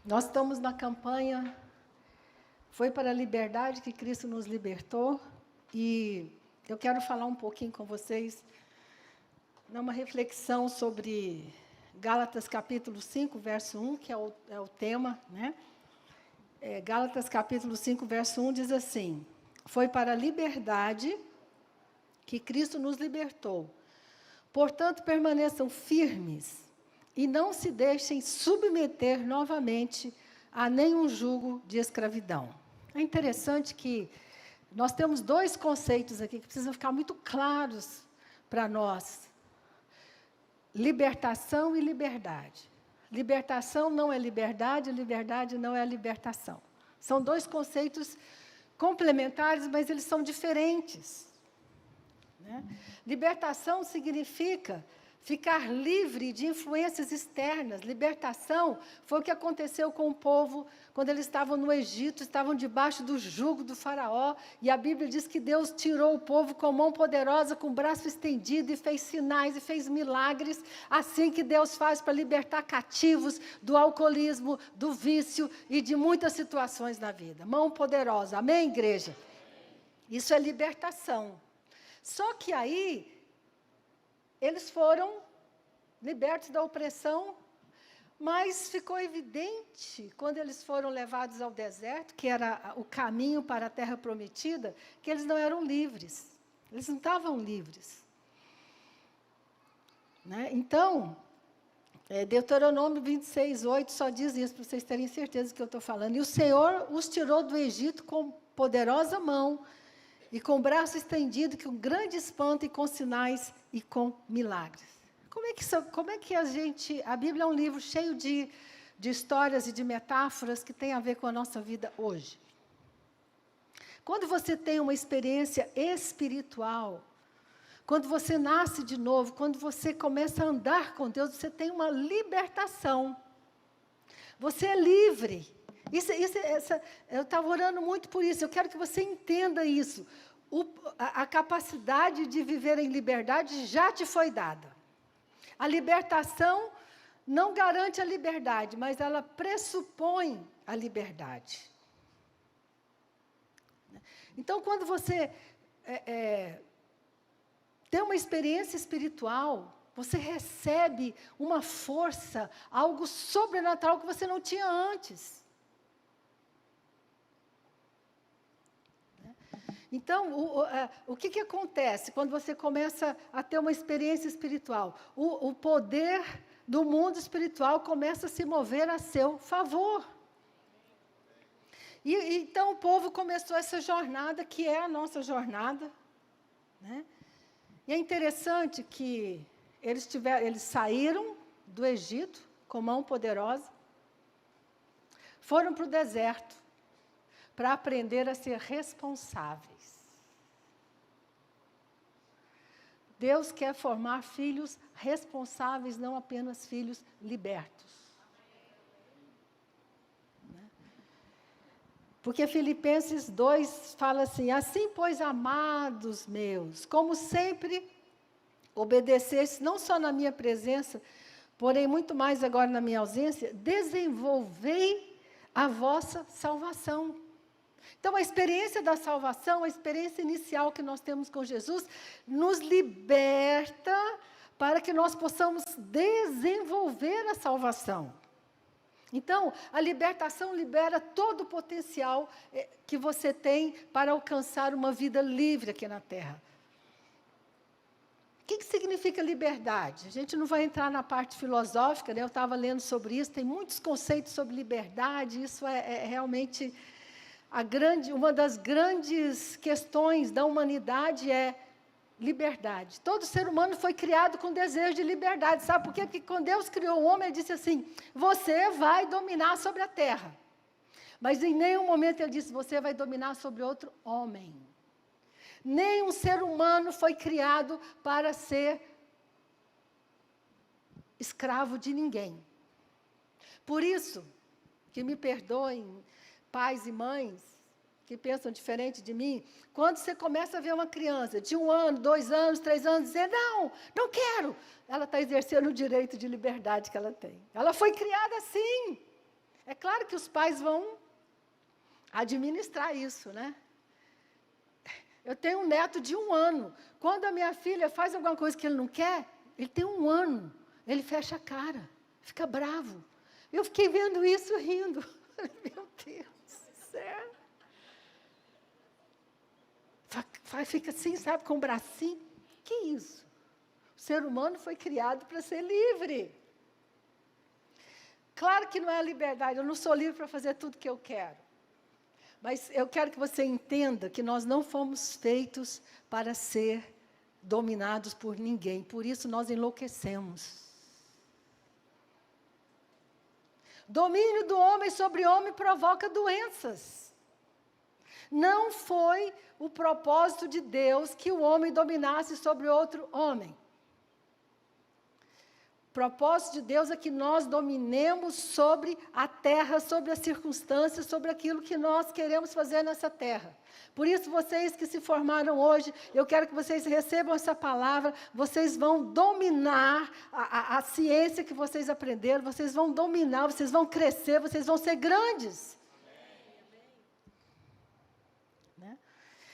Nós estamos na campanha Foi para a Liberdade que Cristo nos libertou, e eu quero falar um pouquinho com vocês, numa reflexão sobre Gálatas capítulo 5, verso 1, que é o tema, né? Gálatas capítulo 5, verso 1 diz assim: Foi para a liberdade que Cristo nos libertou. Portanto, permaneçam firmes e não se deixem submeter novamente a nenhum jugo de escravidão. É interessante que nós temos dois conceitos aqui que precisam ficar muito claros para nós: libertação e liberdade. Libertação não é liberdade, liberdade não é libertação. São dois conceitos complementares, mas eles são diferentes, né? Libertação significa ficar livre de influências externas. Libertação foi o que aconteceu com o povo quando eles estavam no Egito, estavam debaixo do jugo do faraó, e a Bíblia diz que Deus tirou o povo com mão poderosa, com o braço estendido, e fez sinais, e fez milagres, assim que Deus faz para libertar cativos do alcoolismo, do vício e de muitas situações na vida. Mão poderosa, amém, igreja? Isso é libertação. Só que aí, eles foram libertos da opressão, mas ficou evidente, quando eles foram levados ao deserto, que era o caminho para a terra prometida, que eles não eram livres. Eles não estavam livres, né? Então, Deuteronômio 26, 8 só diz isso, para vocês terem certeza que eu estou falando. E o Senhor os tirou do Egito com poderosa mão, e com o braço estendido, com grande espanto, e com sinais e com milagres. Como é que a Bíblia é um livro cheio de histórias e de metáforas que tem a ver com a nossa vida hoje. Quando você tem uma experiência espiritual, quando você nasce de novo, quando você começa a andar com Deus, você tem uma libertação. Você é livre. Eu estava orando muito por isso, eu quero que você entenda isso. A capacidade de viver em liberdade já te foi dada. A libertação não garante a liberdade, mas ela pressupõe a liberdade. Então, quando você tem uma experiência espiritual, você recebe uma força, algo sobrenatural que você não tinha antes. Então, o que acontece quando você começa a ter uma experiência espiritual? O poder do mundo espiritual começa a se mover a seu favor. Então, o povo começou essa jornada, que é a nossa jornada, né? E é interessante que eles saíram do Egito com mão poderosa, foram para o deserto, para aprender a ser responsáveis. Deus quer formar filhos responsáveis, não apenas filhos libertos. Porque Filipenses 2 fala assim: assim, pois, amados meus, como sempre obedecestes, não só na minha presença, porém muito mais agora na minha ausência, desenvolvei a vossa salvação. Então, a experiência da salvação, a experiência inicial que nós temos com Jesus, nos liberta para que nós possamos desenvolver a salvação. Então, a libertação libera todo o potencial que você tem para alcançar uma vida livre aqui na Terra. O que significa liberdade? A gente não vai entrar na parte filosófica, né? Eu estava lendo sobre isso, tem muitos conceitos sobre liberdade, isso é realmente... uma das grandes questões da humanidade é liberdade. Todo ser humano foi criado com desejo de liberdade. Sabe por quê? Porque quando Deus criou o homem, Ele disse assim: você vai dominar sobre a terra. Mas em nenhum momento Ele disse: você vai dominar sobre outro homem. Nenhum ser humano foi criado para ser escravo de ninguém. Por isso, que me perdoem pais e mães que pensam diferente de mim, quando você começa a ver uma criança de 1 ano, 2 anos, 3 anos, dizer, não quero, ela está exercendo o direito de liberdade que ela tem. Ela foi criada assim. É claro que os pais vão administrar isso, né? Eu tenho um neto de 1 ano. Quando a minha filha faz alguma coisa que ele não quer, ele tem 1 ano. Ele fecha a cara, fica bravo. Eu fiquei vendo isso rindo. Meu Deus do céu. Fica assim, sabe, com o bracinho. Que isso? O ser humano foi criado para ser livre. Claro que não é a liberdade, eu não sou livre para fazer tudo que eu quero. Mas eu quero que você entenda que nós não fomos feitos para ser dominados por ninguém. Por isso nós enlouquecemos. Domínio do homem sobre homem provoca doenças. Não foi o propósito de Deus que o homem dominasse sobre outro homem. O propósito de Deus é que nós dominemos sobre a terra, sobre as circunstâncias, sobre aquilo que nós queremos fazer nessa terra. Por isso, vocês que se formaram hoje, eu quero que vocês recebam essa palavra, vocês vão dominar a ciência que vocês aprenderam, vocês vão dominar, vocês vão crescer, vocês vão ser grandes. Né?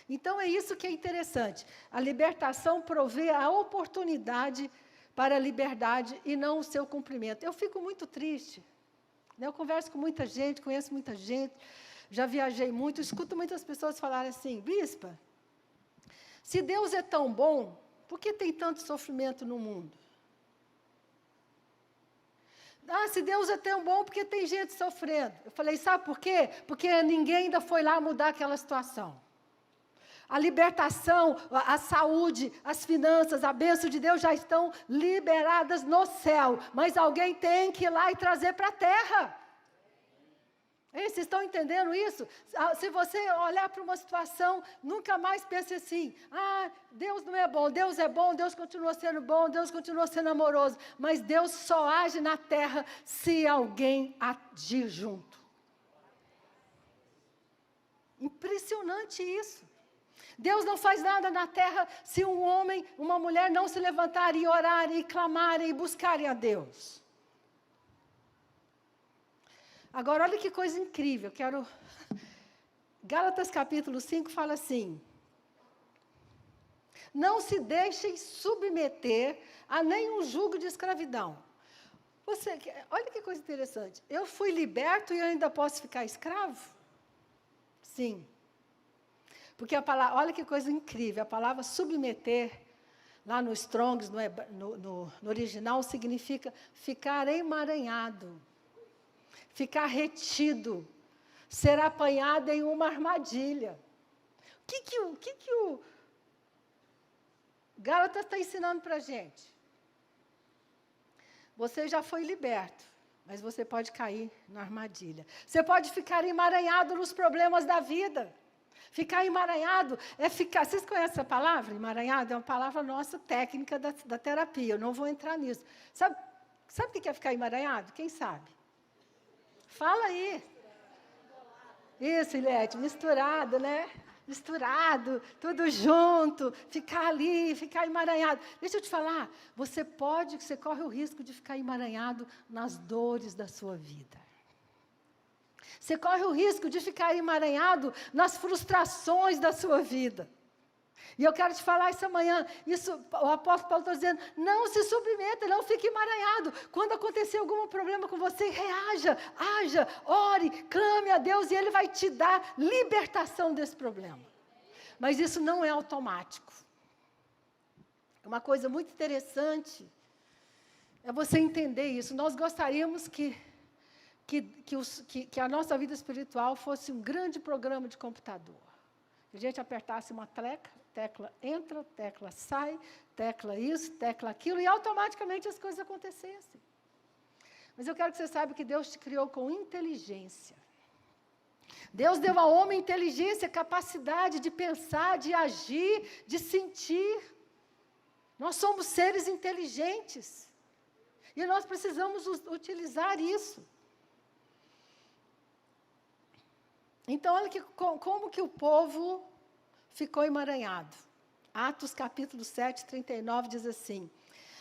Então, é isso que é interessante. A libertação provê a oportunidade para a liberdade e não o seu cumprimento. Eu fico muito triste. Eu converso com muita gente, conheço muita gente, já viajei muito, escuto muitas pessoas falarem assim, bispa, se Deus é tão bom, por que tem tanto sofrimento no mundo? Ah, se Deus é tão bom, porque tem gente sofrendo. Eu falei, sabe por quê? Porque ninguém ainda foi lá mudar aquela situação. A libertação, a saúde, as finanças, a bênção de Deus já estão liberadas no céu. Mas alguém tem que ir lá e trazer para a terra. Ei, vocês estão entendendo isso? Se você olhar para uma situação, nunca mais pense assim, Deus não é bom, Deus continua sendo bom, Deus continua sendo amoroso. Mas Deus só age na terra se alguém agir junto. Impressionante isso. Deus não faz nada na terra se um homem, uma mulher não se levantarem e orarem, e clamarem, e buscarem a Deus. Agora, olha que coisa incrível. Gálatas capítulo 5 fala assim, não se deixem submeter a nenhum jugo de escravidão. Olha que coisa interessante. Eu fui liberto e eu ainda posso ficar escravo? Sim. Porque a palavra, olha que coisa incrível, a palavra submeter, lá no Strong's, no original, significa ficar emaranhado, ficar retido, ser apanhado em uma armadilha. O que o Gálatas está ensinando para a gente? Você já foi liberto, mas você pode cair na armadilha. Você pode ficar emaranhado nos problemas da vida. Ficar emaranhado é ficar... Vocês conhecem essa palavra? Emaranhado é uma palavra nossa técnica da terapia. Eu não vou entrar nisso. Sabe o que é ficar emaranhado? Quem sabe? Fala aí. Isso, Ilete, misturado, né? Misturado, tudo junto, ficar ali, ficar emaranhado. Deixa eu te falar, você corre o risco de ficar emaranhado nas dores da sua vida. Você corre o risco de ficar emaranhado nas frustrações da sua vida. E eu quero te falar essa manhã, o apóstolo Paulo está dizendo, não se submeta, não fique emaranhado. Quando acontecer algum problema com você, reaja, haja, ore, clame a Deus e Ele vai te dar libertação desse problema. Mas isso não é automático. É uma coisa muito interessante, é você entender isso. Nós gostaríamos que a nossa vida espiritual fosse um grande programa de computador. Que a gente apertasse uma tecla entra, tecla sai, tecla isso, tecla aquilo, e automaticamente as coisas acontecessem. Mas eu quero que você saiba que Deus te criou com inteligência. Deus deu ao homem inteligência, capacidade de pensar, de agir, de sentir. Nós somos seres inteligentes. E nós precisamos utilizar isso. Então, olha como que o povo ficou emaranhado. Atos capítulo 7, 39 diz assim,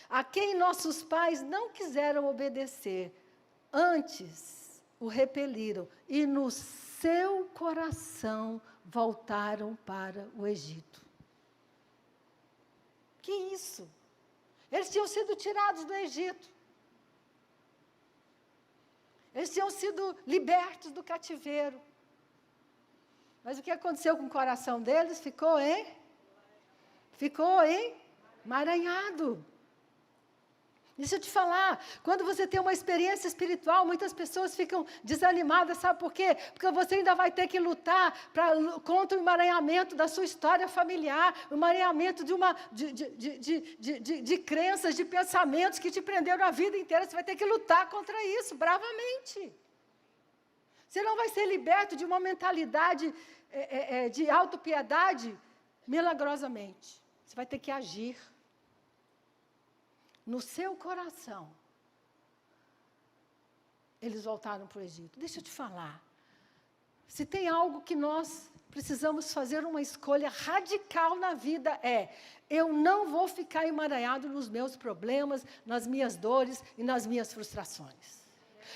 a quem nossos pais não quiseram obedecer, antes o repeliram e no seu coração voltaram para o Egito. Que isso? Eles tinham sido tirados do Egito. Eles tinham sido libertos do cativeiro. Mas o que aconteceu com o coração deles? Ficou emaranhado. Deixa eu te falar, quando você tem uma experiência espiritual, muitas pessoas ficam desanimadas, sabe por quê? Porque você ainda vai ter que lutar contra o emaranhamento da sua história familiar, o emaranhamento de crenças, de pensamentos que te prenderam a vida inteira. Você vai ter que lutar contra isso, bravamente. Você não vai ser liberto de uma mentalidade de autopiedade milagrosamente. Você vai ter que agir. No seu coração, eles voltaram para o Egito. Deixa eu te falar. Se tem algo que nós precisamos fazer uma escolha radical na vida eu não vou ficar emaranhado nos meus problemas, nas minhas dores e nas minhas frustrações.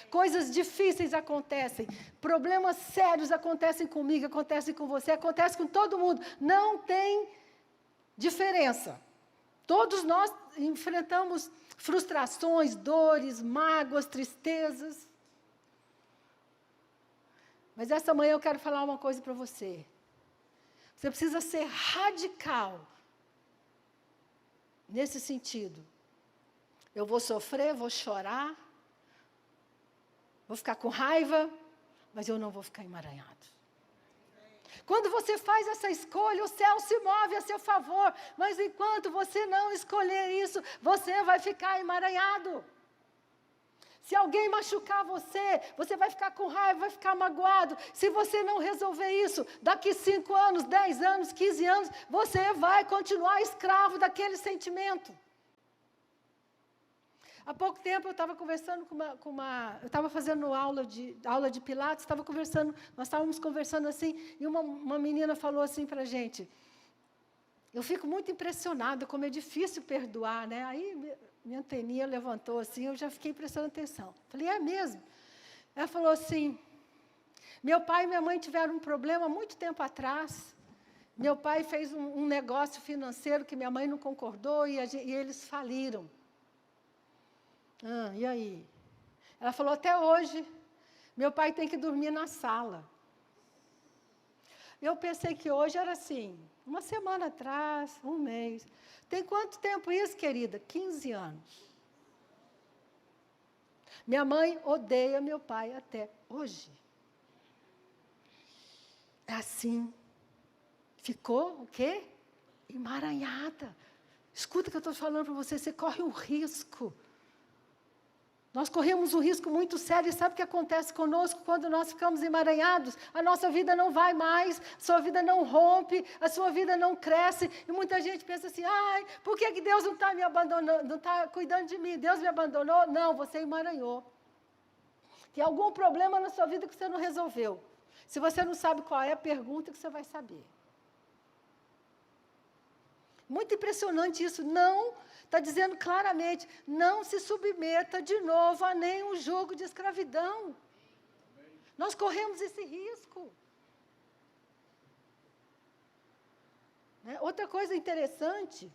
Coisas difíceis acontecem, problemas sérios acontecem comigo, acontecem com você, acontecem com todo mundo. Não tem diferença. Todos nós enfrentamos frustrações, dores, mágoas, tristezas. Mas essa manhã eu quero falar uma coisa para você. Você precisa ser radical nesse sentido. Eu vou sofrer, vou chorar, vou ficar com raiva, mas eu não vou ficar emaranhado. Quando você faz essa escolha, o céu se move a seu favor. Mas enquanto você não escolher isso, você vai ficar emaranhado. Se alguém machucar você, você vai ficar com raiva, vai ficar magoado. Se você não resolver isso, daqui 5 anos, 10 anos, 15 anos, você vai continuar escravo daquele sentimento. Há pouco tempo eu estava conversando eu estava fazendo aula de Pilates, nós estávamos conversando assim, e uma menina falou assim para a gente, eu fico muito impressionada como é difícil perdoar, né? Aí minha anteninha levantou assim, eu já fiquei prestando atenção. Falei, é mesmo? Ela falou assim, meu pai e minha mãe tiveram um problema muito tempo atrás, meu pai fez um negócio financeiro que minha mãe não concordou e eles faliram. E aí? Ela falou, até hoje, meu pai tem que dormir na sala. Eu pensei que hoje era assim, uma semana atrás, um mês. Tem quanto tempo isso, querida? 15 anos. Minha mãe odeia meu pai até hoje. É assim. Ficou o quê? Emaranhada. Escuta o que eu estou falando para você, você corre um risco. Nós corremos um risco muito sério, e sabe o que acontece conosco quando nós ficamos emaranhados? A nossa vida não vai mais, a sua vida não rompe, a sua vida não cresce, e muita gente pensa assim, por que Deus não está me abandonando, não está cuidando de mim? Deus me abandonou? Não, você emaranhou. Tem algum problema na sua vida que você não resolveu. Se você não sabe qual é, pergunta que você vai saber. Muito impressionante isso, está dizendo claramente, não se submeta de novo a nenhum jogo de escravidão. Nós corremos esse risco. Outra coisa interessante,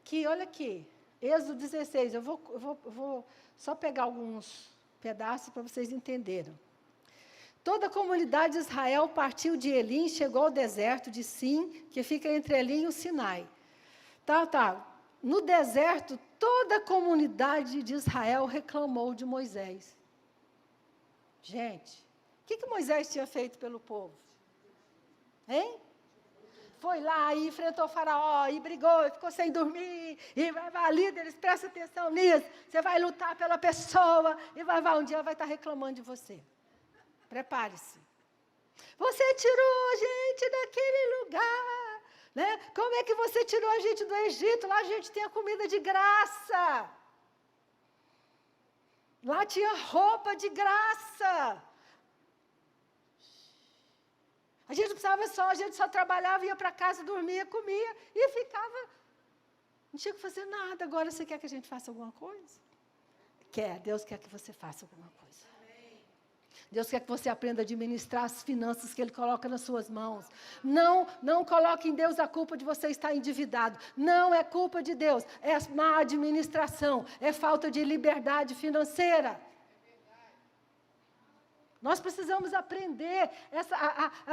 que olha aqui, Êxodo 16, eu vou só pegar alguns pedaços para vocês entenderem. Toda a comunidade de Israel partiu de Elim e chegou ao deserto de Sim, que fica entre Elim e o Sinai. No deserto, toda a comunidade de Israel reclamou de Moisés. Gente, o que Moisés tinha feito pelo povo? Hein? Foi lá e enfrentou o faraó, e brigou, e ficou sem dormir, e vai, líderes, presta atenção nisso, você vai lutar pela pessoa, e um dia vai estar reclamando de você. Prepare-se. Você tirou a gente daquele lugar, Como é que você tirou a gente do Egito? Lá a gente tinha comida de graça. Lá tinha roupa de graça. A gente não precisava a gente só trabalhava, ia para casa, dormia, comia e ficava. Não tinha que fazer nada. Agora você quer que a gente faça alguma coisa? quer. Deus quer que você faça alguma coisa. Deus quer que você aprenda a administrar as finanças que Ele coloca nas suas mãos. Não coloque em Deus a culpa de você estar endividado. Não é culpa de Deus. É má administração. É falta de liberdade financeira. Nós precisamos aprender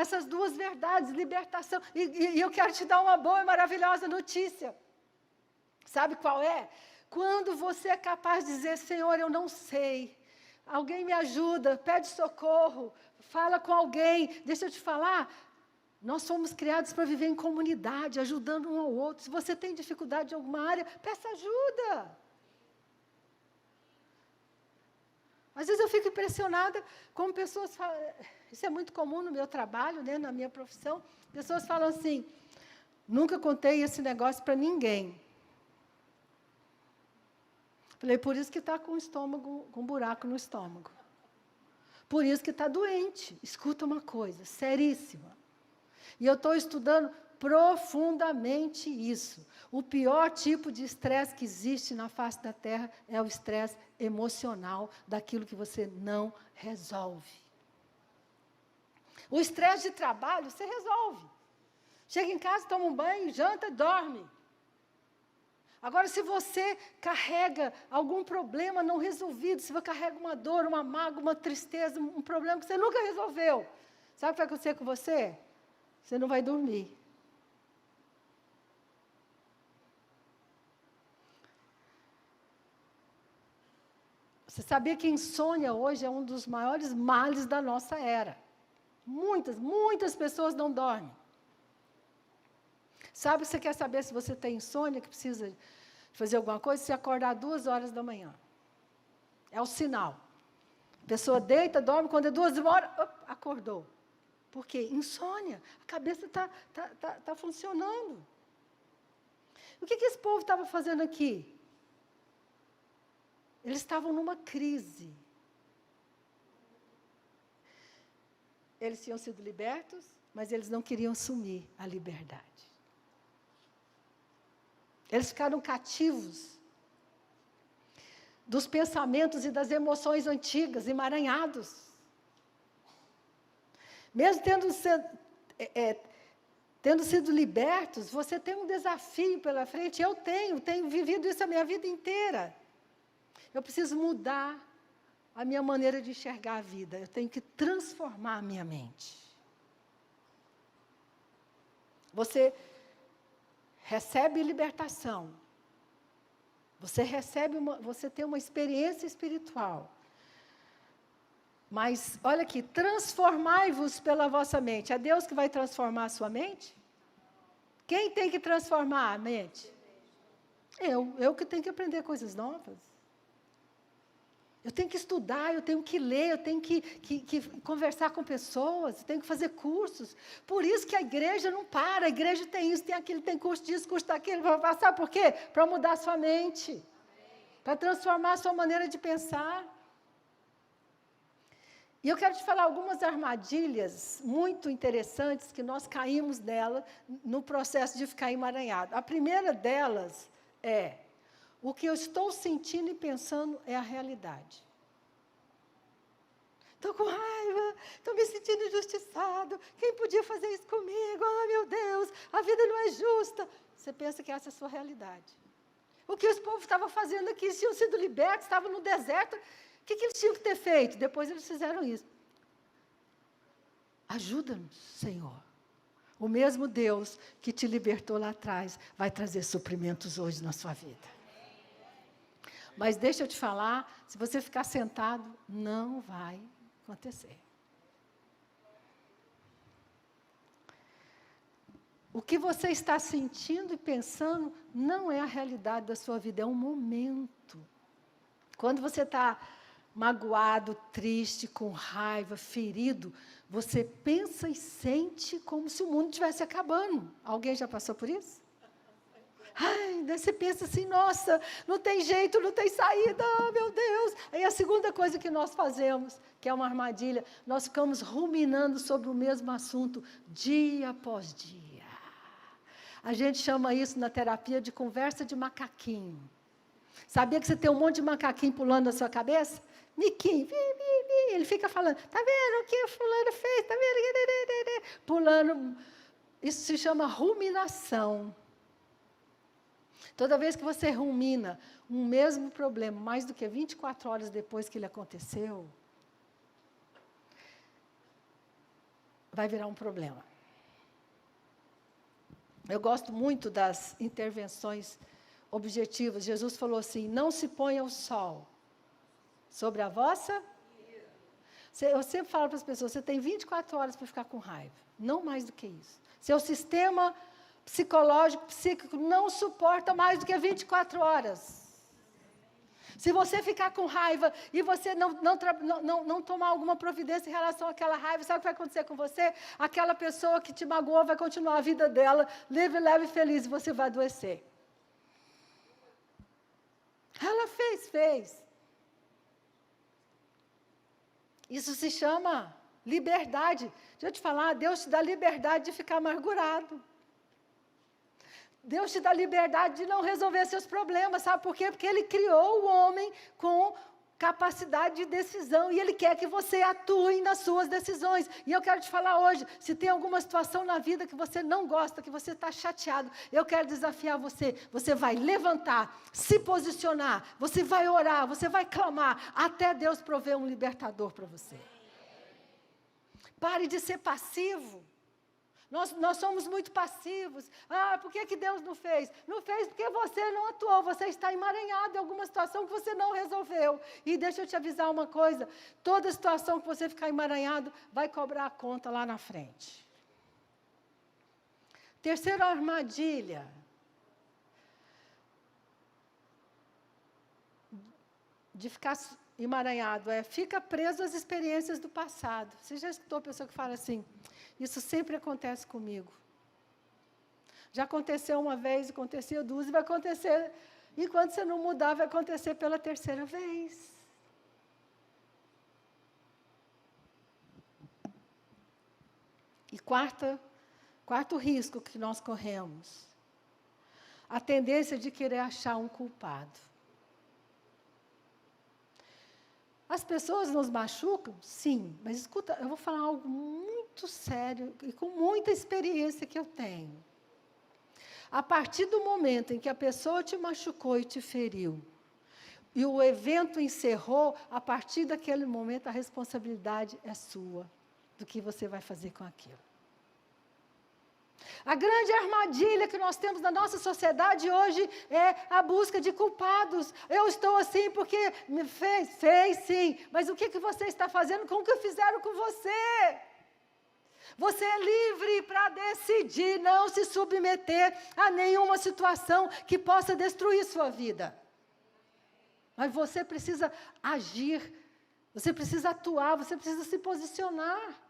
essas duas verdades, libertação. E eu quero te dar uma boa e maravilhosa notícia. Sabe qual é? Quando você é capaz de dizer, Senhor, eu não sei. Alguém me ajuda, pede socorro, fala com alguém. Deixa eu te falar, nós somos criados para viver em comunidade, ajudando um ao outro. Se você tem dificuldade em alguma área, peça ajuda. Às vezes eu fico impressionada como pessoas falam, isso é muito comum no meu trabalho, né, na minha profissão, pessoas falam assim, nunca contei esse negócio para ninguém. Falei, por isso que está com o estômago, com um buraco no estômago. Por isso que está doente. Escuta uma coisa, seríssima. E eu estou estudando profundamente isso. O pior tipo de estresse que existe na face da Terra é o estresse emocional daquilo que você não resolve. O estresse de trabalho, você resolve. Chega em casa, toma um banho, janta, dorme. Agora, se você carrega algum problema não resolvido, se você carrega uma dor, uma mágoa, uma tristeza, um problema que você nunca resolveu, sabe o que vai acontecer com você? Você não vai dormir. Você sabia que insônia hoje é um dos maiores males da nossa era? Muitas pessoas não dormem. Sabe, você quer saber se você tem insônia, que precisa fazer alguma coisa? Se acordar 2 horas da manhã. É o sinal. A pessoa deita, dorme, quando é 2 horas, acordou. Por quê? Insônia. A cabeça tá funcionando. O que esse povo estava fazendo aqui? Eles estavam numa crise. Eles tinham sido libertos, mas eles não queriam assumir a liberdade. Eles ficaram cativos dos pensamentos e das emoções antigas, emaranhados. Mesmo tendo sido libertos, você tem um desafio pela frente. Eu tenho vivido isso a minha vida inteira. Eu preciso mudar a minha maneira de enxergar a vida. Eu tenho que transformar a minha mente. Você recebe libertação. Você tem uma experiência espiritual. Mas, olha aqui, transformai-vos pela vossa mente. É Deus que vai transformar a sua mente? Quem tem que transformar a mente? Eu que tenho que aprender coisas novas. Eu tenho que estudar, eu tenho que ler, eu tenho que conversar com pessoas, eu tenho que fazer cursos. Por isso que a igreja não para, a igreja tem isso, tem aquilo, tem curso disso, curso daquilo. Vai passar por quê? Para mudar a sua mente. Para transformar a sua maneira de pensar. E eu quero te falar algumas armadilhas muito interessantes que nós caímos nela no processo de ficar emaranhado. A primeira delas é: o que eu estou sentindo e pensando é a realidade. Estou com raiva, estou me sentindo injustiçado. Quem podia fazer isso comigo? Ah, meu Deus, a vida não é justa. Você pensa que essa é a sua realidade. O que os povos estavam fazendo aqui? Eles tinham sido libertos, estavam no deserto. O que eles tinham que ter feito? Depois eles fizeram isso. Ajuda-nos, Senhor. O mesmo Deus que te libertou lá atrás vai trazer suprimentos hoje na sua vida. Mas deixa eu te falar, se você ficar sentado, não vai acontecer. O que você está sentindo e pensando não é a realidade da sua vida, é um momento. Quando você está magoado, triste, com raiva, ferido, você pensa e sente como se o mundo estivesse acabando. Alguém já passou por isso? Ai, daí você pensa assim, nossa, não tem jeito, não tem saída, oh, meu Deus. Aí a segunda coisa que nós fazemos, que é uma armadilha, nós ficamos ruminando sobre o mesmo assunto, dia após dia. A gente chama isso na terapia de conversa de macaquinho. Sabia que você tem um monte de macaquinho pulando na sua cabeça? Miquinho, ele fica falando, tá vendo o que fulano fez? Tá vendo? Pulando. Isso se chama ruminação. Toda vez que você rumina um mesmo problema, mais do que 24 horas depois que ele aconteceu, vai virar um problema. Eu gosto muito das intervenções objetivas. Jesus falou assim, não se ponha o sol sobre a vossa... Eu sempre falo para as pessoas, você tem 24 horas para ficar com raiva, não mais do que isso. Seu sistema psicológico, psíquico, não suporta mais do que 24 horas. Se você ficar com raiva e você não tomar alguma providência em relação àquela raiva, sabe o que vai acontecer com você? Aquela pessoa que te magoou vai continuar a vida dela, livre, leve e feliz, e você vai adoecer. Ela fez. Isso se chama liberdade. Deixa eu te falar, Deus te dá liberdade de ficar amargurado. Deus te dá liberdade de não resolver seus problemas, sabe por quê? Porque Ele criou o homem com capacidade de decisão e Ele quer que você atue nas suas decisões. E eu quero te falar hoje, se tem alguma situação na vida que você não gosta, que você está chateado, eu quero desafiar você. Você vai levantar, se posicionar, você vai orar, você vai clamar, até Deus prover um libertador para você. Pare de ser passivo. Nós somos muito passivos. Por que Deus não fez? Não fez porque você não atuou. Você está emaranhado em alguma situação que você não resolveu. E deixa eu te avisar uma coisa. Toda situação que você ficar emaranhado, vai cobrar a conta lá na frente. Terceira armadilha. De ficar emaranhado. Fica preso às experiências do passado. Você já escutou a pessoa que fala assim... Isso sempre acontece comigo. Já aconteceu uma vez, aconteceu duas, e vai acontecer, enquanto você não mudar, vai acontecer pela terceira vez. E quarto risco que nós corremos, a tendência de querer achar um culpado. As pessoas nos machucam? Sim, mas escuta, eu vou falar algo muito sério e com muita experiência que eu tenho. A partir do momento em que a pessoa te machucou e te feriu, e o evento encerrou, a partir daquele momento a responsabilidade é sua, do que você vai fazer com aquilo. A grande armadilha que nós temos na nossa sociedade hoje é a busca de culpados. Eu estou assim porque me fez sim, mas o que você está fazendo com o que fizeram com você? Você é livre para decidir não se submeter a nenhuma situação que possa destruir sua vida. Mas você precisa agir, você precisa atuar, você precisa se posicionar.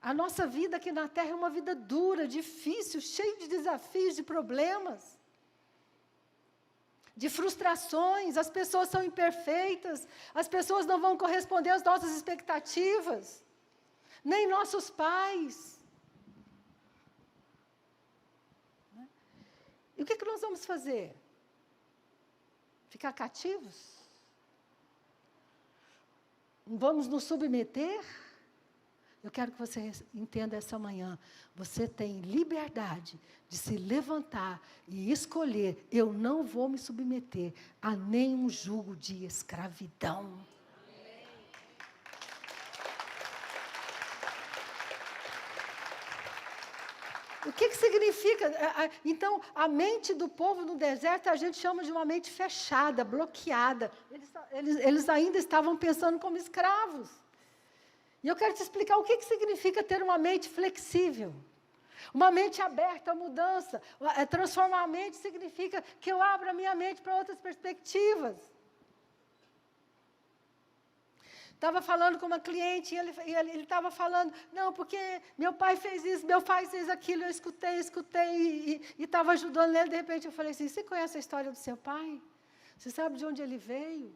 A nossa vida aqui na Terra é uma vida dura, difícil, cheia de desafios, de problemas, de frustrações. As pessoas são imperfeitas, as pessoas não vão corresponder às nossas expectativas, nem nossos pais. E o que nós vamos fazer? Ficar cativos? Vamos nos submeter? Eu quero que você entenda essa manhã. Você tem liberdade de se levantar e escolher. Eu não vou me submeter a nenhum jugo de escravidão. O que significa? Então, a mente do povo no deserto, a gente chama de uma mente fechada, bloqueada. Eles ainda estavam pensando como escravos. E eu quero te explicar o que significa ter uma mente flexível. Uma mente aberta à mudança. Transformar a mente significa que eu abro a minha mente para outras perspectivas. Estava falando com uma cliente e ele estava falando, não, porque meu pai fez isso, meu pai fez aquilo, eu escutei e estava ajudando ele. De repente eu falei assim, você conhece a história do seu pai? Você sabe de onde ele veio?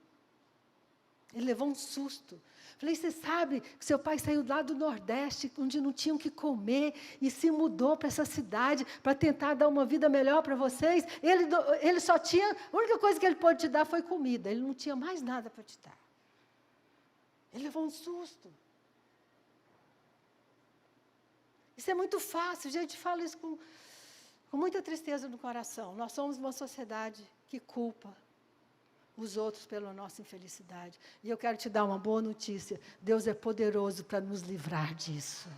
Ele levou um susto. Falei, você sabe que seu pai saiu lá do Nordeste, onde não tinham o que comer, e se mudou para essa cidade para tentar dar uma vida melhor para vocês. Ele só tinha, a única coisa que ele pôde te dar foi comida, ele não tinha mais nada para te dar. Ele levou um susto. Isso é muito fácil, a gente fala isso com muita tristeza no coração. Nós somos uma sociedade que culpa os outros pela nossa infelicidade. E eu quero te dar uma boa notícia. Deus é poderoso para nos livrar disso.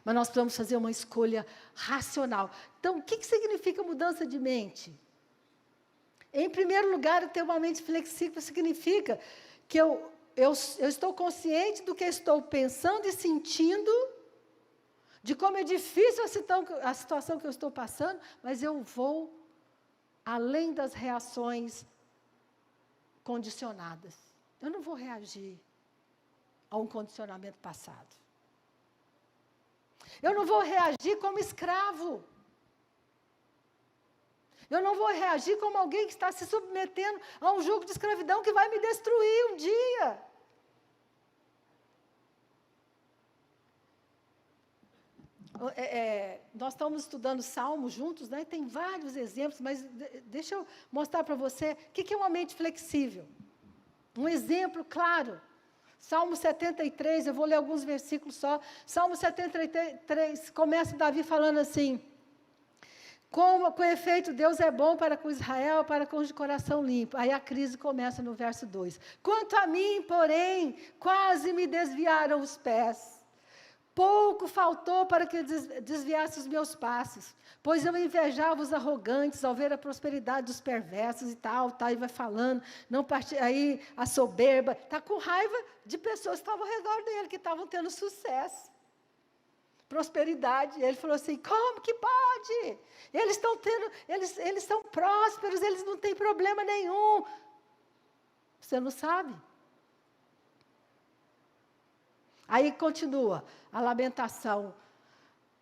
Mas nós precisamos fazer uma escolha racional. Então, o que significa mudança de mente? Em primeiro lugar, ter uma mente flexível significa que eu estou consciente do que estou pensando e sentindo, de como é difícil a situação que eu estou passando, mas eu vou além das reações condicionadas. Eu não vou reagir a um condicionamento passado. Eu não vou reagir como escravo. Eu não vou reagir como alguém que está se submetendo a um jugo de escravidão que vai me destruir um dia. Nós estamos estudando Salmos juntos, né? Tem vários exemplos, mas deixa eu mostrar para você o que é uma mente flexível. Um exemplo claro. Salmo 73, eu vou ler alguns versículos só. Salmo 73, começa Davi falando assim: com efeito, Deus é bom para com Israel, para com os de coração limpo. Aí a crise começa no verso 2. Quanto a mim, porém, quase me desviaram os pés. Pouco faltou para que desviasse os meus passos, pois eu invejava os arrogantes ao ver a prosperidade dos perversos e tal, e vai falando, aí a soberba, está com raiva de pessoas que estavam ao redor dele, que estavam tendo sucesso, prosperidade. Ele falou assim, como que pode? Eles são prósperos, eles não têm problema nenhum. Você não sabe? Aí continua a lamentação,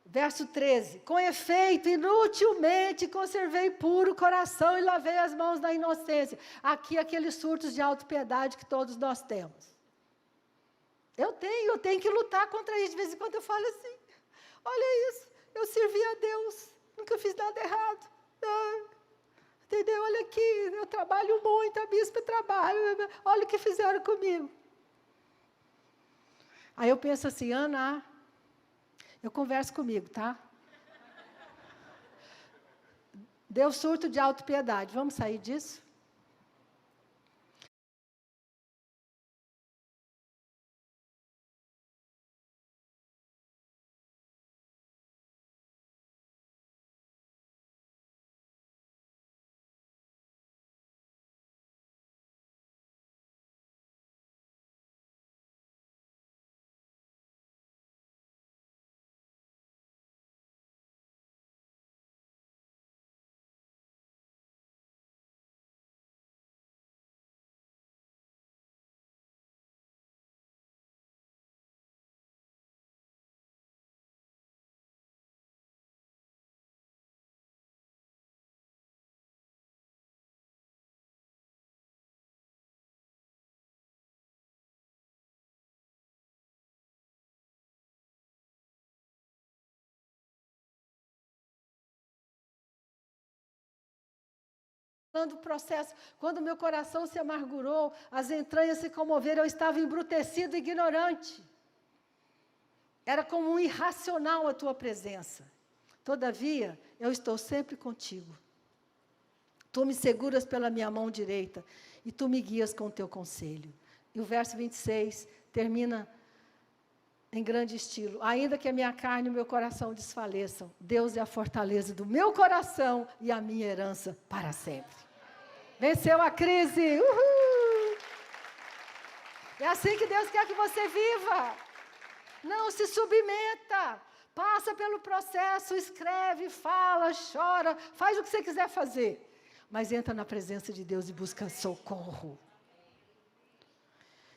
verso 13, com efeito, inutilmente conservei puro o coração e lavei as mãos na inocência. Aqui, aqueles surtos de autopiedade que todos nós temos. Eu tenho que lutar contra isso. De vez em quando eu falo assim, olha isso, eu servi a Deus, nunca fiz nada errado. Entendeu? Olha aqui, eu trabalho muito, a bispa trabalha, olha o que fizeram comigo. Aí eu penso assim, Ana, eu converso comigo, tá? Deu surto de autopiedade, vamos sair disso? Quando o processo, quando o meu coração se amargurou, as entranhas se comoveram, eu estava embrutecido e ignorante. Era como um irracional a tua presença. Todavia, eu estou sempre contigo. Tu me seguras pela minha mão direita e tu me guias com o teu conselho. E o verso 26 termina em grande estilo. Ainda que a minha carne e o meu coração desfaleçam, Deus é a fortaleza do meu coração e a minha herança para sempre. Venceu a crise. Uhul! É assim que Deus quer que você viva. Não se submeta. Passa pelo processo, escreve, fala, chora, faz o que você quiser fazer. Mas entra na presença de Deus e busca socorro.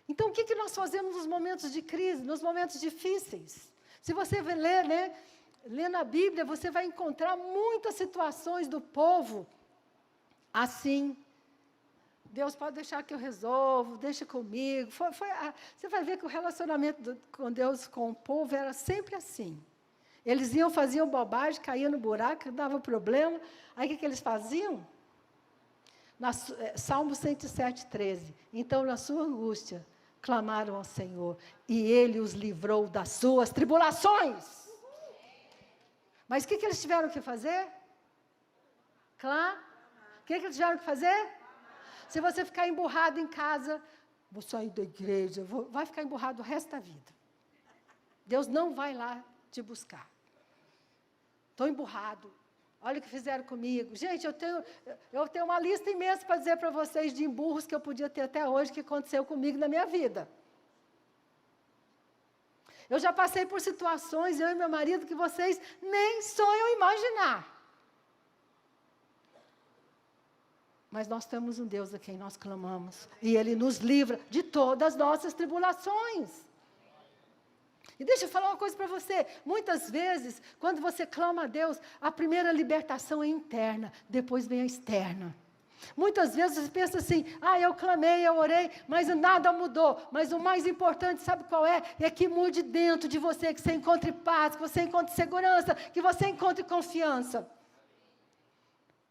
Então, o que nós fazemos nos momentos de crise, nos momentos difíceis? Se você ler, ler na Bíblia, você vai encontrar muitas situações do povo assim, Deus pode deixar que eu resolvo, deixa comigo. Você vai ver que o relacionamento com Deus, com o povo, era sempre assim. Eles faziam bobagem, caíam no buraco, dava problema. Aí o que eles faziam? Salmo 107, 13. Então, na sua angústia, clamaram ao Senhor, e Ele os livrou das suas tribulações. Mas o que eles tiveram que fazer? O que eles tiveram que fazer? Se você ficar emburrado em casa, vou sair da igreja, vai ficar emburrado o resto da vida. Deus não vai lá te buscar. Estou emburrado. Olha o que fizeram comigo. Gente, eu tenho uma lista imensa para dizer para vocês de emburros que eu podia ter até hoje, que aconteceu comigo na minha vida. Eu já passei por situações, eu e meu marido, que vocês nem sonham imaginar. Mas nós temos um Deus a quem nós clamamos. E Ele nos livra de todas as nossas tribulações. E deixa eu falar uma coisa para você. Muitas vezes, quando você clama a Deus, a primeira libertação é interna, depois vem a externa. Muitas vezes você pensa assim, eu clamei, eu orei, mas nada mudou. Mas o mais importante, sabe qual é? É que mude dentro de você, que você encontre paz, que você encontre segurança, que você encontre confiança.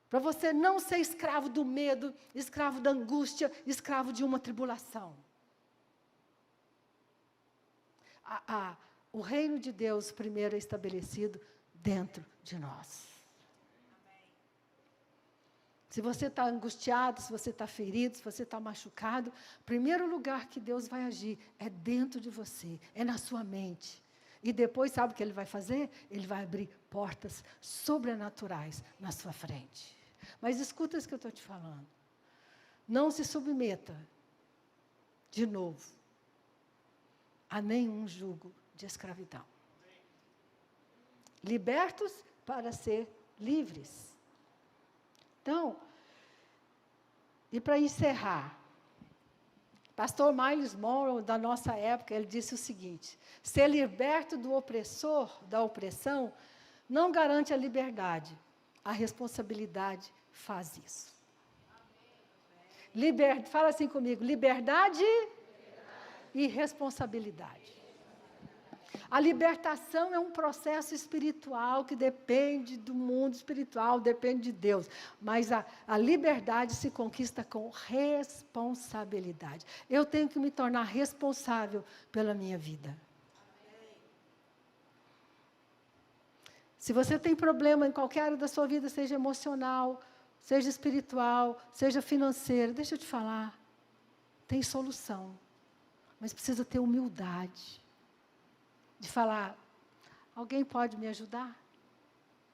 Para você não ser escravo do medo, escravo da angústia, escravo de uma tribulação. O reino de Deus primeiro é estabelecido dentro de nós. Se você está angustiado, se você está ferido, se você está machucado, o primeiro lugar que Deus vai agir é dentro de você, é na sua mente. E depois, sabe o que Ele vai fazer? Ele vai abrir portas sobrenaturais na sua frente. Mas escuta isso que eu estou te falando. Não se submeta, de novo, a nenhum jugo de escravidão. Libertos para ser livres. Então, e para encerrar, pastor Myles Monroe, da nossa época, ele disse o seguinte: ser liberto do opressor, da opressão, não garante a liberdade. A responsabilidade faz isso. Fala assim comigo, liberdade e responsabilidade. A libertação é um processo espiritual que depende do mundo espiritual, depende de Deus. Mas a liberdade se conquista com responsabilidade. Eu tenho que me tornar responsável pela minha vida. Se você tem problema em qualquer área da sua vida, seja emocional, seja espiritual, seja financeiro, deixa eu te falar, tem solução. Mas precisa ter humildade de falar, alguém pode me ajudar?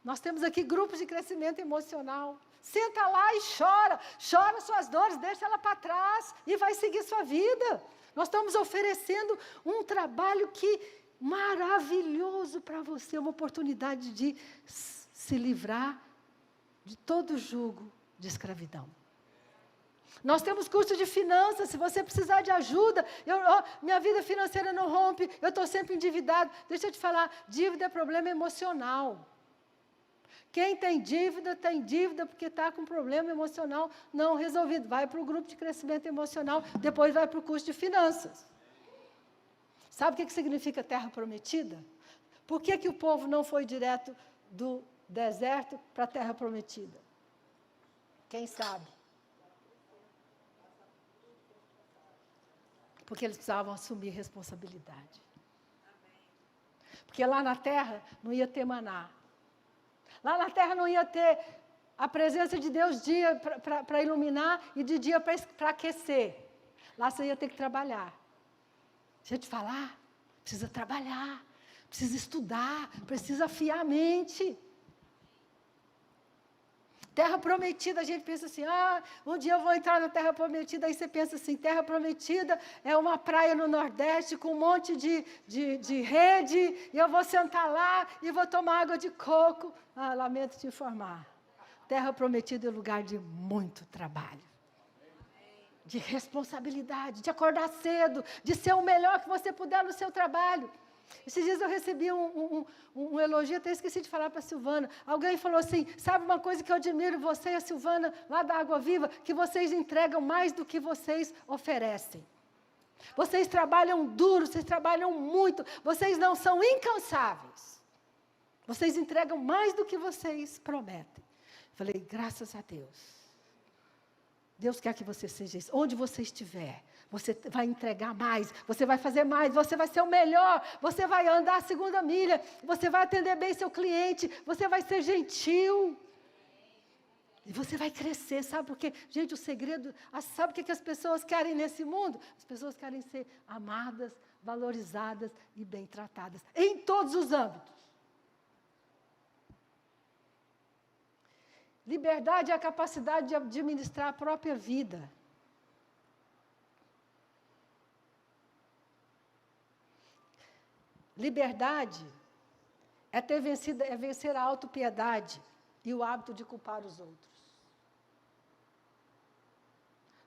Nós temos aqui grupos de crescimento emocional. Senta lá e chora suas dores, deixa ela para trás e vai seguir sua vida. Nós estamos oferecendo um trabalho maravilhoso para você, uma oportunidade de se livrar de todo jugo de escravidão. Nós temos curso de finanças, se você precisar de ajuda, minha vida financeira não rompe, eu estou sempre endividado. Deixa eu te falar, dívida é problema emocional. Quem tem dívida porque está com problema emocional não resolvido. Vai para o grupo de crescimento emocional, depois vai para o curso de finanças. Sabe o que significa terra prometida? Por que o povo não foi direto do deserto para a terra prometida? Quem sabe? Porque eles precisavam assumir responsabilidade. Porque lá na terra não ia ter maná. Lá na terra não ia ter a presença de Deus dia para iluminar e de dia para aquecer. Lá você ia ter que trabalhar. Deixa eu te falar, precisa trabalhar, precisa estudar, precisa afiar a mente. Terra prometida, a gente pensa assim, um dia eu vou entrar na terra prometida, aí você pensa assim, terra prometida é uma praia no Nordeste com um monte de rede, e eu vou sentar lá e vou tomar água de coco. Lamento te informar, terra prometida é lugar de muito trabalho, de responsabilidade, de acordar cedo, de ser o melhor que você puder no seu trabalho. Esses dias eu recebi um elogio, até esqueci de falar para a Silvana. Alguém falou assim, sabe uma coisa que eu admiro você e a Silvana, lá da Água Viva, que vocês entregam mais do que vocês oferecem. Vocês trabalham duro, vocês trabalham muito, vocês não são incansáveis. Vocês entregam mais do que vocês prometem. Falei, graças a Deus. Deus quer que você seja isso. Onde você estiver, você vai entregar mais, você vai fazer mais, você vai ser o melhor, você vai andar a segunda milha, você vai atender bem seu cliente, você vai ser gentil. E você vai crescer, sabe por quê? Gente, o segredo, sabe o que as pessoas querem nesse mundo? As pessoas querem ser amadas, valorizadas e bem tratadas, em todos os âmbitos. Liberdade é a capacidade de administrar a própria vida. Liberdade é vencer a autopiedade e o hábito de culpar os outros.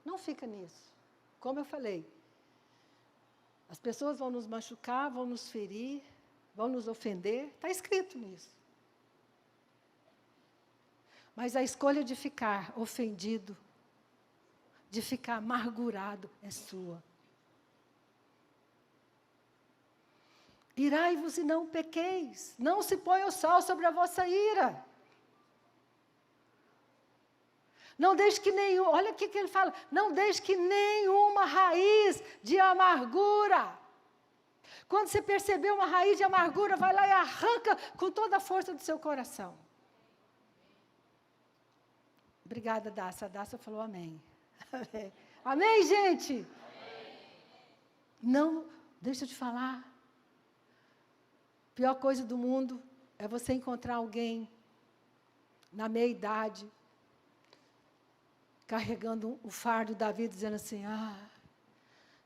Não fica nisso. Como eu falei, as pessoas vão nos machucar, vão nos ferir, vão nos ofender, está escrito nisso. Mas a escolha de ficar ofendido, de ficar amargurado, é sua. Irai-vos e não pequeis, não se ponha o sol sobre a vossa ira. Não deixe que nenhum, olha o que ele fala, não deixe que nenhuma raiz de amargura. Quando você perceber uma raiz de amargura, vai lá e arranca com toda a força do seu coração. Obrigada, Dácia. A Dácia falou amém. Amém, gente? Amém. Não, deixa eu te falar. A pior coisa do mundo é você encontrar alguém na meia-idade, carregando o fardo da vida, dizendo assim,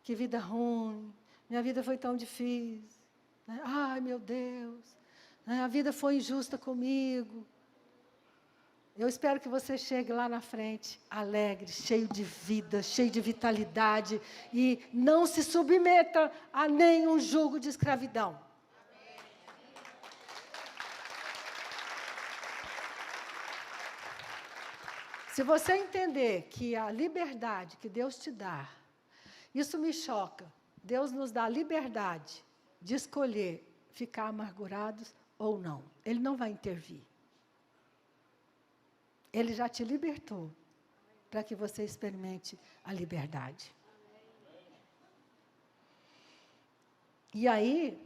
que vida ruim, minha vida foi tão difícil, né? Ai, meu Deus, né? A vida foi injusta comigo. Eu espero que você chegue lá na frente, alegre, cheio de vida, cheio de vitalidade, e não se submeta a nenhum jugo de escravidão. Se você entender que a liberdade que Deus te dá, isso me choca. Deus nos dá a liberdade de escolher ficar amargurados ou não. Ele não vai intervir. Ele já te libertou para que você experimente a liberdade. E aí,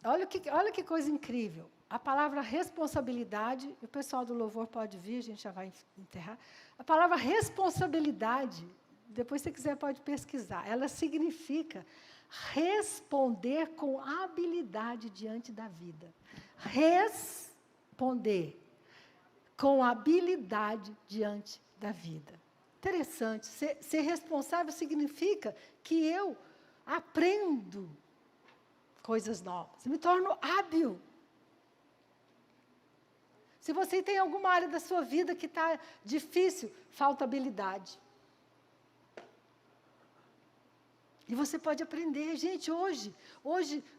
olha que coisa incrível. A palavra responsabilidade, o pessoal do louvor pode vir, a gente já vai enterrar. A palavra responsabilidade, depois se você quiser pode pesquisar, ela significa responder com habilidade diante da vida. Responder com habilidade diante da vida. Interessante. Ser responsável significa que eu aprendo coisas novas, me torno hábil. Se você tem alguma área da sua vida que está difícil, falta habilidade. E você pode aprender. Gente, hoje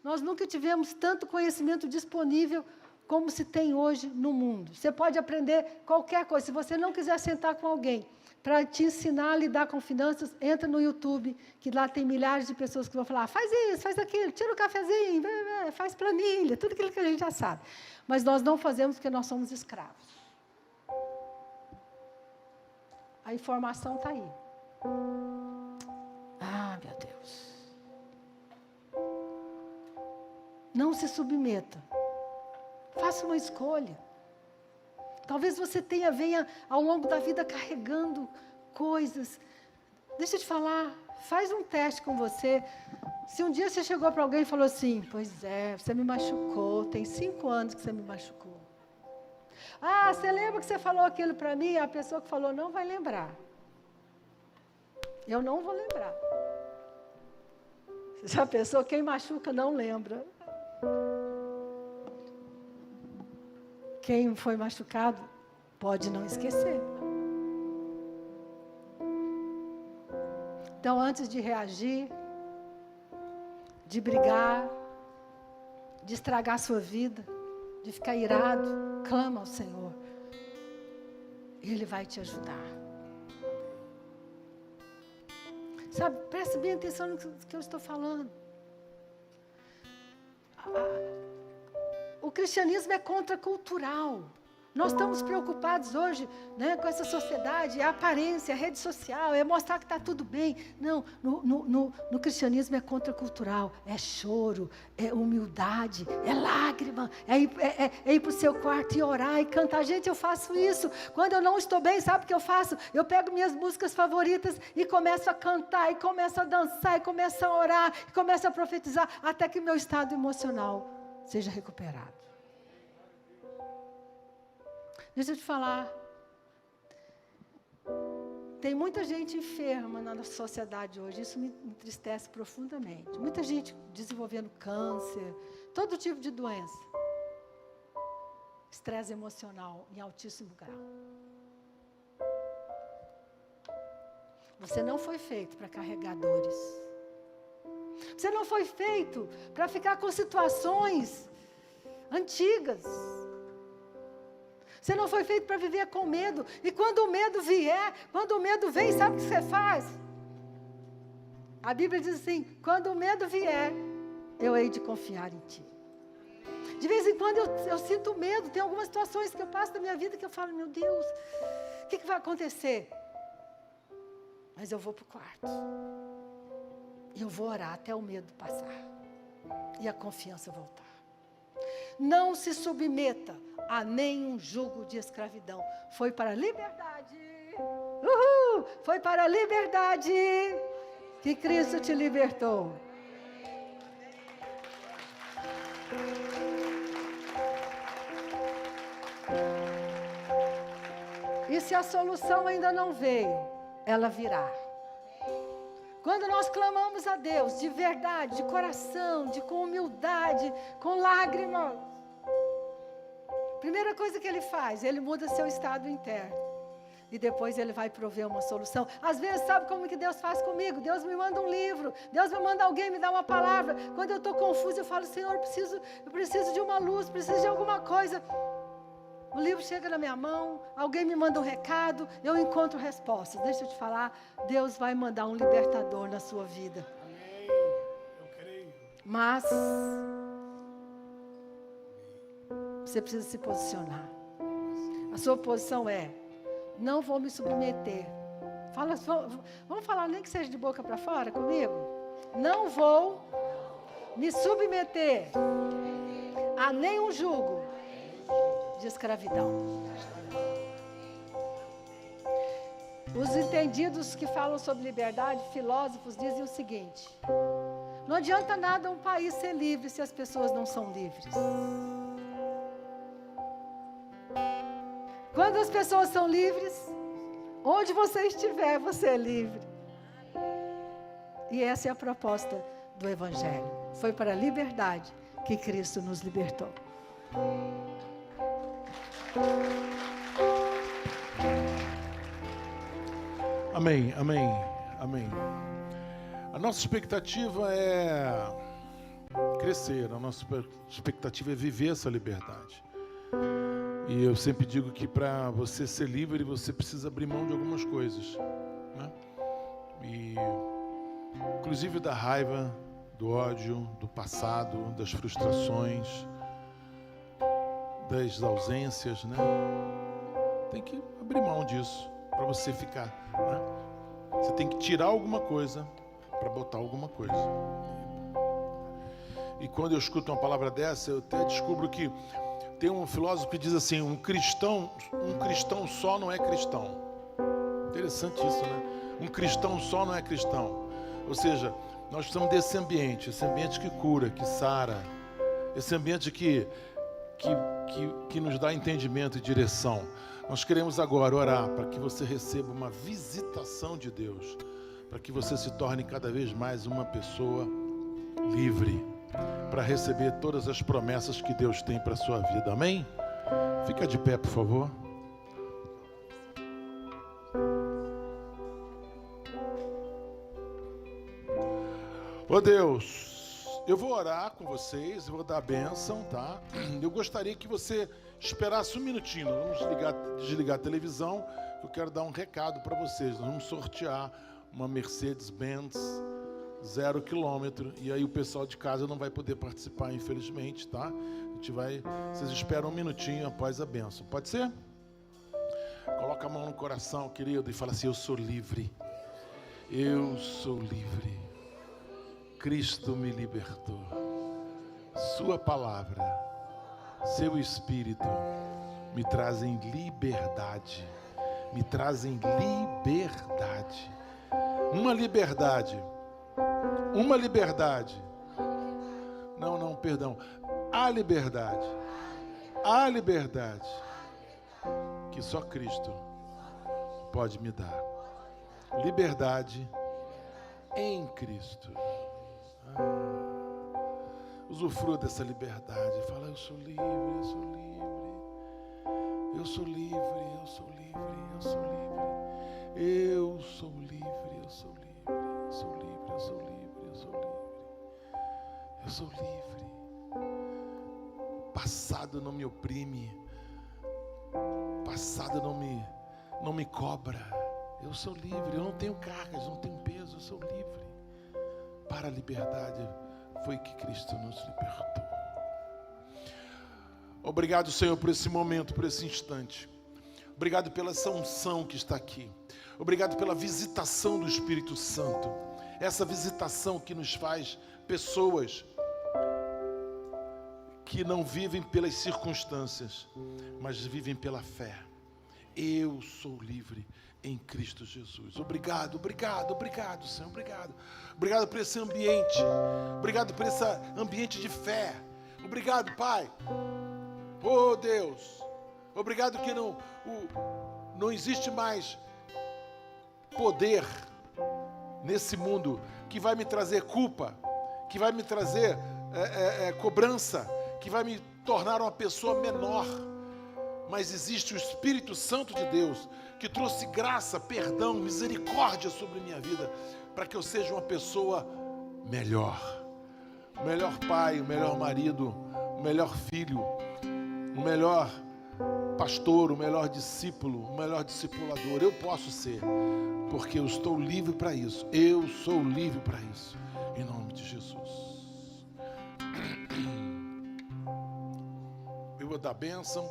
nós nunca tivemos tanto conhecimento disponível como se tem hoje no mundo. Você pode aprender qualquer coisa. Se você não quiser sentar com alguém para te ensinar a lidar com finanças, entra no YouTube, que lá tem milhares de pessoas que vão falar, faz isso, faz aquilo, tira o cafezinho, faz planilha, tudo aquilo que a gente já sabe. Mas nós não fazemos porque nós somos escravos. A informação está aí. Meu Deus. Não se submeta. Faça uma escolha. Talvez você venha ao longo da vida carregando coisas. Deixa eu te falar, faz um teste com você. Se um dia você chegou para alguém e falou assim, pois é, você me machucou, tem 5 anos que você me machucou. Você lembra que você falou aquilo para mim? A pessoa que falou não vai lembrar. Eu não vou lembrar. Já pensou, quem machuca não lembra. Quem foi machucado pode não esquecer. Então, antes de reagir, de brigar, de estragar a sua vida, de ficar irado, clama ao Senhor. Ele vai te ajudar. Sabe, preste bem atenção no que eu estou falando. O cristianismo é contracultural. Nós estamos preocupados hoje, né, com essa sociedade, a aparência, a rede social, é mostrar que está tudo bem. Não, no cristianismo é contracultural, é choro, é humildade, é lágrima, é ir para o seu quarto e orar e cantar. Gente, eu faço isso. Quando eu não estou bem, sabe o que eu faço? Eu pego minhas músicas favoritas e começo a cantar, e começo a dançar, e começo a orar, e começo a profetizar, até que meu estado emocional seja recuperado. Deixa eu te falar, tem muita gente enferma na sociedade hoje, isso me entristece profundamente. Muita gente desenvolvendo câncer, todo tipo de doença. Estresse emocional em altíssimo grau. Você não foi feito para carregar dores. Você não foi feito para ficar com situações antigas. Você não foi feito para viver com medo. E quando o medo vier, quando o medo vem, sabe o que você faz? A Bíblia diz assim, quando o medo vier, eu hei de confiar em ti. De vez em quando eu sinto medo, tem algumas situações que eu passo na minha vida que eu falo, meu Deus, o que vai acontecer? Mas eu vou para o quarto. E eu vou orar até o medo passar. E a confiança voltar. Não se submeta a nenhum jugo de escravidão. Foi para a liberdade. Uhul! Foi para a liberdade que Cristo te libertou. E se a solução ainda não veio, ela virá. Quando nós clamamos a Deus de verdade, de coração, com humildade, com lágrimas, primeira coisa que Ele faz, Ele muda seu estado interno. E depois Ele vai prover uma solução. Às vezes, sabe como que Deus faz comigo? Deus me manda um livro, Deus me manda alguém me dar uma palavra. Quando eu estou confusa, eu falo, Senhor, eu preciso de uma luz, preciso de alguma coisa. O livro chega na minha mão, alguém me manda um recado, eu encontro respostas. Deixa eu te falar, Deus vai mandar um libertador na sua vida. Amém. Eu creio. Mas você precisa se posicionar. A sua posição é, não vou me submeter. Vamos falar nem que seja de boca para fora comigo? Não vou me submeter a nenhum jugo de escravidão. Os entendidos que falam sobre liberdade, filósofos, dizem o seguinte: não adianta nada um país ser livre se as pessoas não são livres. Quando as pessoas são livres, onde você estiver, você é livre. E essa é a proposta do Evangelho. Foi para a liberdade que Cristo nos libertou. Amém, amém, amém. A nossa expectativa é crescer, a nossa expectativa é viver essa liberdade. E eu sempre digo que para você ser livre, você precisa abrir mão de algumas coisas, né? E, inclusive da raiva, do ódio, do passado, das frustrações, das ausências, né? Tem que abrir mão disso para você ficar, né? Você tem que tirar alguma coisa para botar alguma coisa. E quando eu escuto uma palavra dessa, eu até descubro que tem um filósofo que diz assim, um cristão só não é cristão. Interessante isso, né? Um cristão só não é cristão. Ou seja, nós precisamos desse ambiente que cura, que sara, esse ambiente que nos dá entendimento e direção. Nós queremos agora orar para que você receba uma visitação de Deus, para que você se torne cada vez mais uma pessoa livre, para receber todas as promessas que Deus tem para a sua vida. Amém? Fica de pé, por favor. Oh Deus, eu vou orar com vocês, eu vou dar a bênção, tá? Eu gostaria que você esperasse um minutinho. Nós vamos desligar a televisão. Eu quero dar um recado para vocês. Nós vamos sortear uma Mercedes-Benz 0 km. E aí o pessoal de casa não vai poder participar, infelizmente, tá? Vocês esperam um minutinho após a bênção. Pode ser? Coloca a mão no coração, querido, e fala assim: eu sou livre. Eu sou livre. Cristo me libertou. Sua palavra, seu Espírito me trazem liberdade. Me trazem liberdade. Uma liberdade. Uma liberdade. Não, perdão. A liberdade. A liberdade que só Cristo pode me dar. Liberdade em Cristo. Usufrua dessa liberdade. Fala: eu sou livre, eu sou livre. Eu sou livre, eu sou livre, eu sou livre. Eu sou livre, eu sou livre, eu sou livre, eu sou livre, eu sou livre. Eu sou livre. Passado não me oprime. Passado não me cobra. Eu sou livre, eu não tenho cargas, não tenho peso, eu sou livre. Para a liberdade foi que Cristo nos libertou. Obrigado, Senhor, por esse momento, por esse instante. Obrigado pela essa unção que está aqui. Obrigado pela visitação do Espírito Santo. Essa visitação que nos faz pessoas que não vivem pelas circunstâncias, mas vivem pela fé. Eu sou livre em Cristo Jesus. Obrigado, obrigado, obrigado, Senhor, obrigado. Obrigado por esse ambiente. Obrigado por esse ambiente de fé. Obrigado, Pai. Oh, Deus. Obrigado que não existe mais poder nesse mundo que vai me trazer culpa, que vai me trazer cobrança, que vai me tornar uma pessoa menor. Mas existe o Espírito Santo de Deus que trouxe graça, perdão, misericórdia sobre minha vida, para que eu seja uma pessoa melhor. O melhor pai, o melhor marido, o melhor filho, o melhor pastor, o melhor discípulo, o melhor discipulador. Eu posso ser, porque eu estou livre para isso. Eu sou livre para isso, em nome de Jesus. Eu vou dar bênção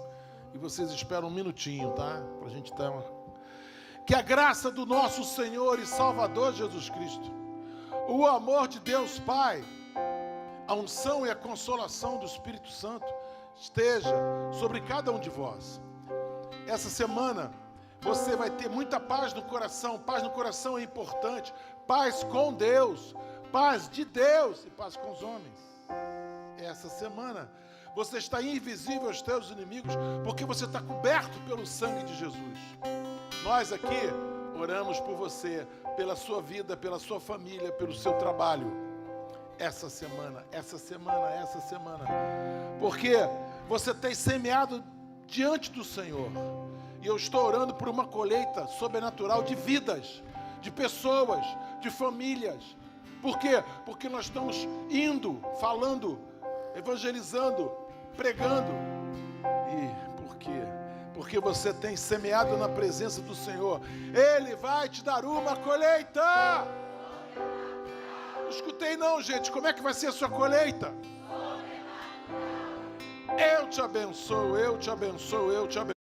e vocês esperam um minutinho, tá? Para a gente dar uma... Que a graça do nosso Senhor e Salvador Jesus Cristo, o amor de Deus Pai, a unção e a consolação do Espírito Santo esteja sobre cada um de vós. Essa semana você vai ter muita paz no coração. Paz no coração é importante. Paz com Deus, paz de Deus e paz com os homens. Essa semana você está invisível aos teus inimigos, porque você está coberto pelo sangue de Jesus. Nós aqui oramos por você, pela sua vida, pela sua família, pelo seu trabalho. Essa semana, porque você tem semeado diante do Senhor, e eu estou orando por uma colheita sobrenatural de vidas, de pessoas, de famílias. Por quê? Porque nós estamos indo, falando, evangelizando, pregando. E por quê? Porque você tem semeado na presença do Senhor. Ele vai te dar uma colheita. Não escutei não, gente. Como é que vai ser a sua colheita? Eu te abençoo, eu te abençoo, eu te abençoo.